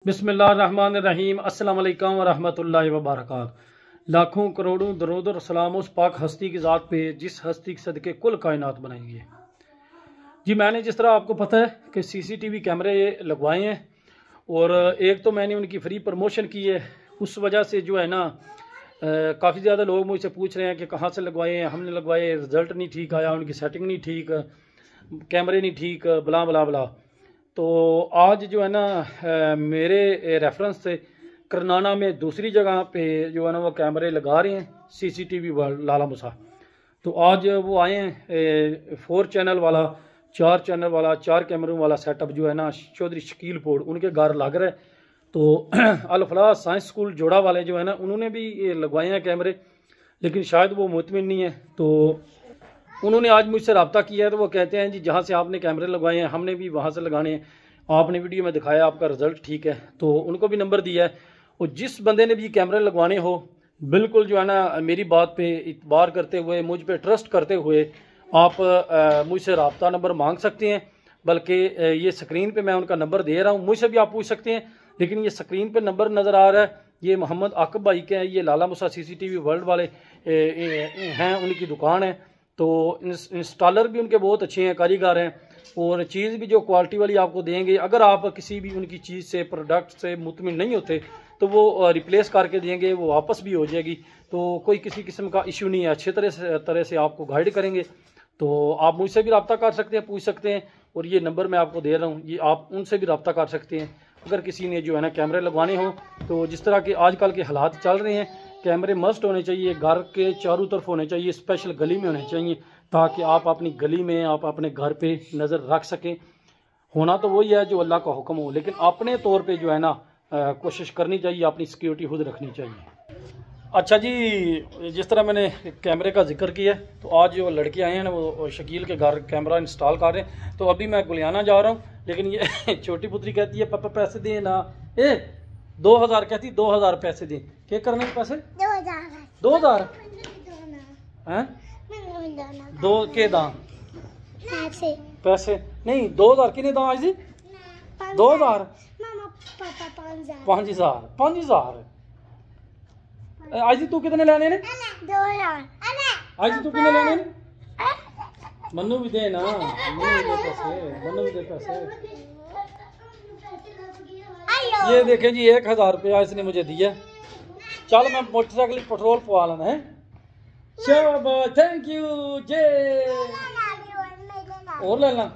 बिस्मिल्लाहिर्रहमानिर्रहीम अस्सलाम वालेकुम वरहमतुल्लाहि वबरकातुहू। लाखों करोड़ों दरूद और सलाम उस पाक हस्ती की ज़ात पे जिस हस्ती के सदके कुल कायनात बनाई है। जी मैंने जिस तरह आपको पता है कि सीसीटीवी कैमरे लगवाए हैं और एक तो मैंने उनकी फ्री प्रमोशन की है। उस वजह से जो है ना काफ़ी ज़्यादा लोग मुझसे पूछ रहे हैं कि कहाँ से लगवाए हैं। हमने लगवाए, रिज़ल्ट नहीं ठीक आया, उनकी सेटिंग नहीं ठीक, कैमरे नहीं ठीक, बला बला बला। तो आज जो है ना मेरे रेफरेंस से करनाना में दूसरी जगह पे जो है ना वो कैमरे लगा रहे हैं सीसीटीवी लाला मुसा। तो आज वो आए हैं 4 चैनल वाला, 4 चैनल वाला, 4 कैमरों वाला सेटअप जो है ना चौधरी शकील पोड़ उनके घर लग रहा है। तो अल फलाह साइंस स्कूल जोड़ा वाले जो है ना उन्होंने भी लगवाए हैं कैमरे, लेकिन शायद वो मुतमिन नहीं है। तो उन्होंने आज मुझसे रब्ता किया है। तो वो कहते हैं जी जहाँ से आपने कैमरे लगवाए हैं हमने भी वहाँ से लगाने हैं, आपने वीडियो में दिखाया आपका रिज़ल्ट ठीक है। तो उनको भी नंबर दिया है। और जिस बंदे ने भी कैमरे लगवाने हो बिल्कुल जो है ना मेरी बात पे इतबार करते हुए, मुझ पे ट्रस्ट करते हुए आप मुझसे रब्ता नंबर मांग सकते हैं। बल्कि ये स्क्रीन पे मैं उनका नंबर दे रहा हूँ, मुझसे भी आप पूछ सकते हैं। लेकिन ये स्क्रीन पे नंबर नज़र आ रहा है, ये मोहम्मद आकब भाई के हैं, ये लाला मुसा सीसीटीवी वर्ल्ड वाले हैं, उनकी दुकान है। तो इंस्टॉलर भी उनके बहुत अच्छे हैं, कारीगर हैं, और चीज़ भी जो क्वालिटी वाली आपको देंगे। अगर आप किसी भी उनकी चीज़ से, प्रोडक्ट से मुतमिन नहीं होते तो वो रिप्लेस करके देंगे, वो वापस भी हो जाएगी। तो कोई किसी किस्म का इशू नहीं है, अच्छे तरह से आपको गाइड करेंगे। तो आप मुझसे भी रब्ता कर सकते हैं, पूछ सकते हैं। और ये नंबर मैं आपको दे रहा हूँ, ये आप उनसे भी रब्ता कर सकते हैं अगर किसी ने जो है ना कैमरे लगवाने हो। तो जिस तरह के आजकल के हालात चल रहे हैं, कैमरे मस्ट होने चाहिए, घर के चारों तरफ होने चाहिए, स्पेशल गली में होने चाहिए, ताकि आप अपनी गली में, आप अपने घर पे नज़र रख सकें। होना तो वही है जो अल्लाह का हुक्म हो, लेकिन अपने तौर पे जो है ना कोशिश करनी चाहिए, अपनी सिक्योरिटी खुद रखनी चाहिए। अच्छा जी, जिस तरह मैंने कैमरे का जिक्र किया है, तो आज जो लड़के आए हैं ना वो शकील के घर कैमरा इंस्टॉल कर रहे हैं। तो अभी मैं गुलियाना जा रहा हूँ, लेकिन ये छोटी पुत्री कहती है पापा पैसे दें ना। 2000 कहती, 2000 पैसे दें। क्या करने के पैसे? 2000 हैं? दो के दां पैसे नहीं, 2000 किने दां आज जी? 2000 5000 आज जी तू कितने लेने ने? 2000 आज जी तू कितने लेने ने? मन्नू भी दे ना, मन्नू भी दे पैसे। ये देखें जी 1000 रुपया इसने मुझे दिया। चल मैं मोटरसाइकिल पेट्रोल पवा लेना है। शाबाश, थैंक यू जे। और लेना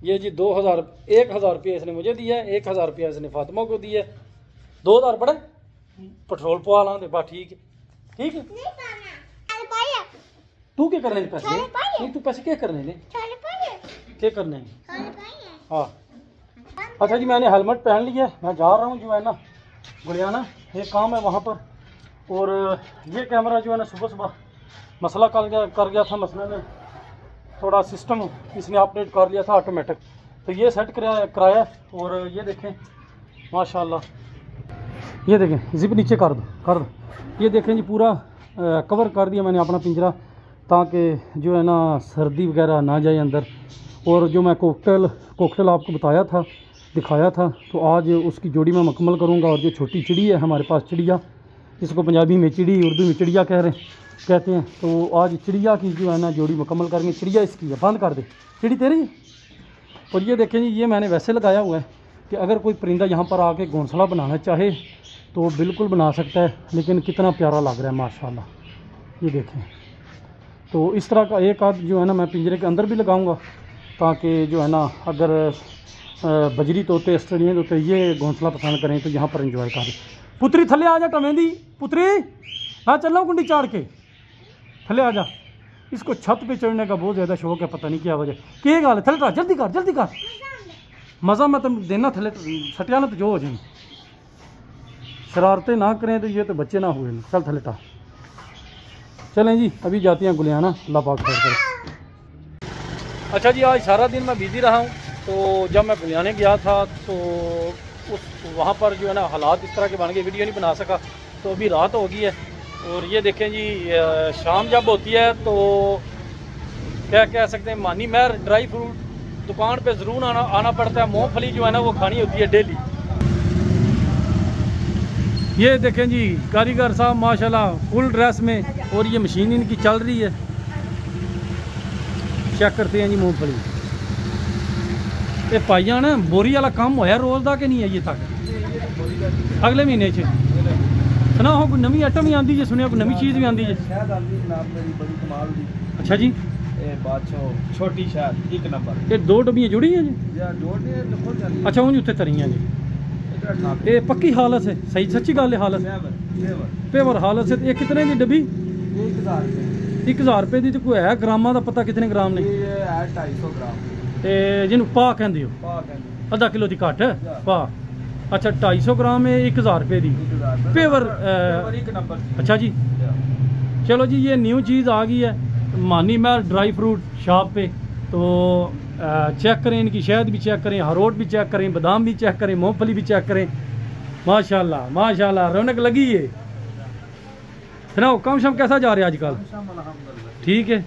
ये जी 2000, 1000 रुपया इसने मुझे दिया है, 1000 रुपया इसने फातिमा को दिया है। 2000 पड़े पेट्रोल पवा ला दे, बात ठीक है, ठीक है। तू क्या करने पैसे? नहीं तू पैसे क्या करने ने? क्या करने? हाँ अच्छा जी, मैंने हेलमेट पहन लिया, मैं जा रहा हूँ जो है ना गुलियाना, ये काम है वहाँ पर। और ये कैमरा जो है ना सुबह सुबह मसला कर गया था, मसले में थोड़ा सिस्टम इसने अपडेट कर लिया था ऑटोमेटिक, तो ये सेट कराया। और ये देखें माशाल्लाह, ये देखें जिप नीचे कर दो। ये देखें जी पूरा कवर कर दिया मैंने अपना पिंजरा, ताकि जो है ना सर्दी वगैरह ना जाए अंदर। और जो मैं कोकटेल आपको बताया था, दिखाया था, तो आज उसकी जोड़ी मैं मुकम्मल करूँगा। और जो छोटी चिड़ी है हमारे पास, चिड़िया, इसको पंजाबी में चिड़ी, उर्दू में चिड़िया कहते हैं, तो आज चिड़िया की जो है ना जोड़ी मुकम्मल करेंगे। चिड़िया इसकी है, बंद कर दे, चिड़ी तेरी है। और ये देखें जी, ये मैंने वैसे लगाया हुआ है कि अगर कोई परिंदा यहाँ पर आके घोंसला बनाना चाहे तो बिल्कुल बना सकता है। लेकिन कितना प्यारा लग रहा है माशाल्लाह, ये देखें। तो इस तरह का एक आध जो है ना मैं पिंजरे के अंदर भी लगाऊंगा, ताकि जो है ना अगर बजरी तोते, ऑस्ट्रेलियन तोते ये घोंसला पसंद करें तो यहाँ पर एंजॉय करें। पुत्री थले आ जा, टमेंदी पुत्री, हाँ चल रहा हूँ कुंडी चाड़ के, थले आ जा। इसको छत पे चढ़ने का बहुत ज़्यादा शौक है, पता नहीं क्या वजह। क्या गाल है? थले का जल्दी कर मज़ा मैं तुम देना, थले सटिया ना तो जो हो जाए। शरारतें ना करें तो ये तो बच्चे ना हुए। चल थले टा, चलें जी अभी जाते हैं गुलियाना, अल्लाह पाक खैर करे। अच्छा जी, आज सारा दिन मैं बिज़ी रहा हूँ। तो जब मैं गुलियाने गया था तो वहाँ पर जो है ना हालात इस तरह के बन गए, वीडियो नहीं बना सका। तो अभी रात हो गई है। और ये देखें जी शाम जब होती है तो क्या कह सकते हैं, मानी महर ड्राई फ्रूट दुकान पे ज़रूर आना पड़ता है। मूंगफली जो है ना वो खानी होती है डेली। ये देखें जी कारीगर साहब माशाल्लाह फुल ड्रेस में, और ये मशीन इनकी चल रही है। चेक करते हैं जी मूंगफली। ये पाइया ना बोरी वाला काम होया रोज़ का कि नहीं है ये तक अगले महीने सुना हो कोई नवी आइटम भी आती है, सुनिया कोई नवी चीज़ भी आती है। अच्छा जी छोटी शहद एक नंबर। ये 2 डब्बियाँ जुड़ी हैं जी? अच्छा उन उत्ते तरियां जी। ये पक्की हालत है, सही सच्ची गल है हालत पेवर हालत है। ये कितने की डब्बी? 1000 रुपये की। तो कोई है ग्रामां का पता कितने ग्राम ने? 250 ग्राम। जिन्होंने पा कहते हो आधा किलो की घट पा। अच्छा 250 ग्राम है 1000 रुपये की पेवर एक नंबर। अच्छा जी चलो जी ये न्यू चीज़ आ गई है मानी महल ड्राई फ्रूट शॉप पे। तो चेक करें, इनकी शहद भी चेक करें, अखरोट भी चेक करें, बादाम भी चेक करें, मूंगफली भी चेक करें। माशाल्लाह माशाल्लाह रौनक लगी है। सुनाओ काम शाम कैसा जा रहा है आजकल? ठीक है।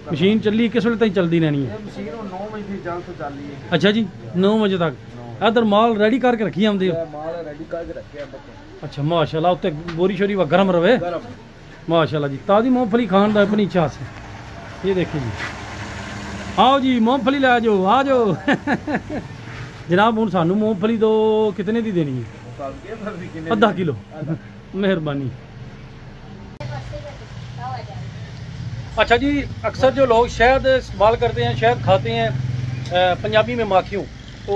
मशीन चली किस वे तक चलती रहनी है? 9 बजे जल तो चल रही है। अच्छा जी 9 बजे तक इधर माल रेडी करके रखी आते हो? माल रेडी करके रखे। अच्छा माशाल्लाह उत्ते बोरी शोरी व गर्म रहे माशाल्लाह जी। ताज़ी मूंगफली खान का अपनी इच्छा से। ये देखिए जी आओ जी मूंगफली लै जाओ आ जाओ जनाब हूँ सानू मूंगफली दो कितने की देनी है? आधा किलो मेहरबानी। अच्छा जी अक्सर जो लोग शहद इस्तेमाल करते हैं, शहद खाते हैं पंजाबी में माखियों, तो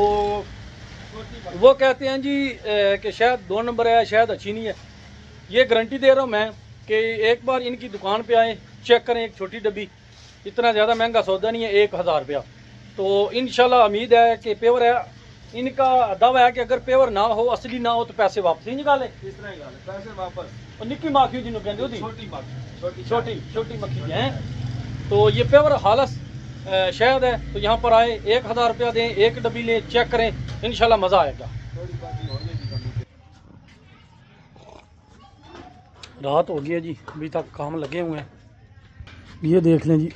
वो कहते हैं जी कि शहद 2 नंबर है, शहद अच्छी नहीं है। ये गारंटी दे रहा हूँ मैं कि एक बार इनकी दुकान पे आए चेक करें। एक छोटी डब्बी इतना ज़्यादा महंगा सौदा नहीं है 1000 रुपया। तो इंशाल्लाह उम्मीद है कि पेवर है। इनका दावा है कि अगर पेवर ना हो असली ना हो तो पैसे वापस ही निकाले। पैसे वापस। और निक्की माखी जिन्होंने कहते होती छोटी छोटी मक्खी हैं। तो ये पेवर हालस शहद है। तो यहाँ पर आए 1000 रुपया दें, एक डब्बी लें, चेक करें, इंशाल्लाह मज़ा आएगा। रात हो गई है जी, अभी तक काम लगे हुए हैं। ये देख लें जी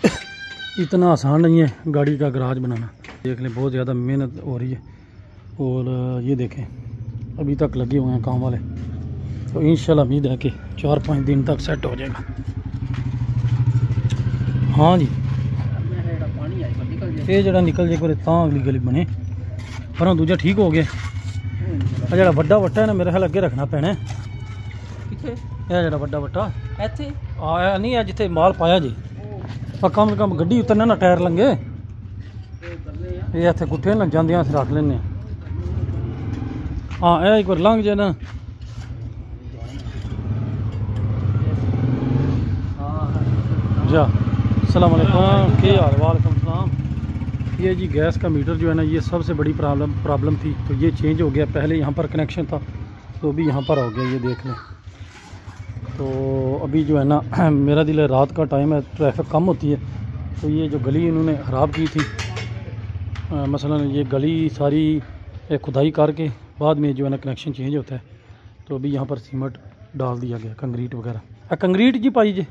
इतना आसान नहीं है गाड़ी का गराज बनाना। देख लें बहुत ज़्यादा मेहनत हो रही है। और ये देखें अभी तक लगे हुए हैं काम वाले। तो इंशाल्लाह उम्मीद है कि 4-5 दिन तक सेट हो जाएगा। हाँ जी ये जरा निकल जाए पर तां अगली गली बने पर दूजा ठीक हो गया। जरा बड़ा वट्टा है ना मेरे ख्याल अगे रखना पैना है। जरा बड़ा वट्टा आया नहीं है जिथे माल पाया जी पर कम से कम गड्डी उतरना ना टायर लंगे ये इतने गुट्ठे लग जाते अस रख लें। हाँ यह एक बार लंघ जाए ना। अस्सलाम वालेकुम क्या हाल? वालेकुम सलाम। ये जी गैस का मीटर जो है ना ये सबसे बड़ी प्रॉब्लम थी। तो ये चेंज हो गया। पहले यहाँ पर कनेक्शन था तो अभी यहाँ पर हो गया। ये देख लें। तो अभी जो है ना मेरा दिल है रात का टाइम है, ट्रैफिक कम होती है। तो ये जो गली इन्होंने ख़राब की थी मसलन ये गली सारी खुदाई करके बाद में जो है ना कनेक्शन चेंज होता है। तो अभी यहाँ पर सीमेंट डाल दिया गया, कंक्रीट वगैरह। कंक्रीट जी पाई जी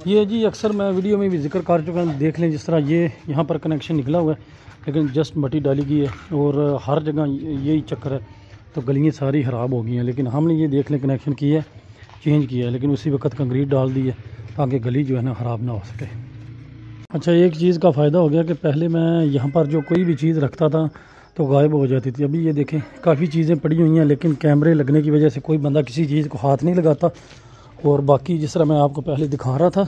ये जी अक्सर मैं वीडियो में भी जिक्र कर चुका हूँ। देख लें जिस तरह ये यहाँ पर कनेक्शन निकला हुआ है लेकिन जस्ट मट्टी डाली गई है और हर जगह यही चक्कर है। तो गलियाँ सारी ख़राब हो गई हैं लेकिन हमने ये देख लें कनेक्शन किया है, चेंज किया है, लेकिन उसी वक्त कंक्रीट डाल दी है ताकि गली जो है ना ख़राब ना हो सके। अच्छा एक चीज़ का फ़ायदा हो गया कि पहले मैं यहाँ पर जो कोई भी चीज़ रखता था तो गायब हो जाती थी। अभी ये देखें काफ़ी चीज़ें पड़ी हुई हैं लेकिन कैमरे लगने की वजह से कोई बंदा किसी चीज़ को हाथ नहीं लगाता। और बाकी जिस तरह मैं आपको पहले दिखा रहा था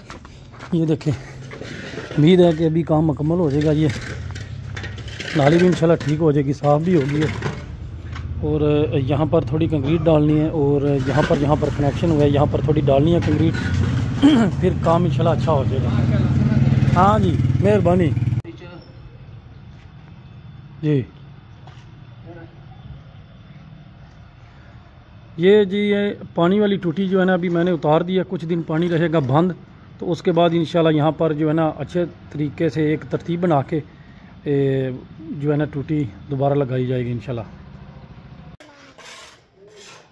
ये देखें उम्मीद है कि अभी काम मुकम्मल हो जाएगा। ये नाली भी इंशाल्लाह ठीक हो जाएगी, साफ़ भी होगी। और यहाँ पर थोड़ी कंक्रीट डालनी है और यहाँ पर कनेक्शन हुआ है यहाँ पर थोड़ी डालनी है कंक्रीट फिर काम इंशाल्लाह अच्छा हो जाएगा। हाँ जी मेहरबानी जी। ये जी ये पानी वाली टूटी जो है ना अभी मैंने उतार दिया। कुछ दिन पानी रहेगा बंद तो उसके बाद इंशाल्लाह यहाँ पर जो है ना अच्छे तरीके से एक तरतीब बना के जो है ना टूटी दोबारा लगाई जाएगी इंशाल्लाह।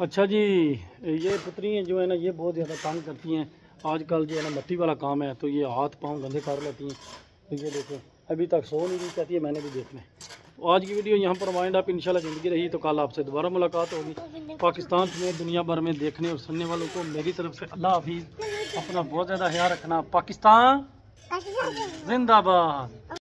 अच्छा जी ये पुतरियाँ जो है ना ये बहुत ज़्यादा तंग करती हैं आजकल। जो है ना मिट्टी वाला काम है तो ये हाथ पाँव गंदे कर लेती हैं। तो ये देखो अभी तक सो नहीं रही, कहती है मैंने भी देखना है। तो आज की वीडियो यहाँ पर वाइंड अप। इंशाल्लाह ज़िंदगी रही तो कल आपसे दोबारा मुलाकात होगी। पाकिस्तान में दुनिया भर में देखने और सुनने वालों को मेरी तरफ से अल्लाह हाफिज़। अपना बहुत ज़्यादा ख्याल रखना। पाकिस्तान जिंदाबाद।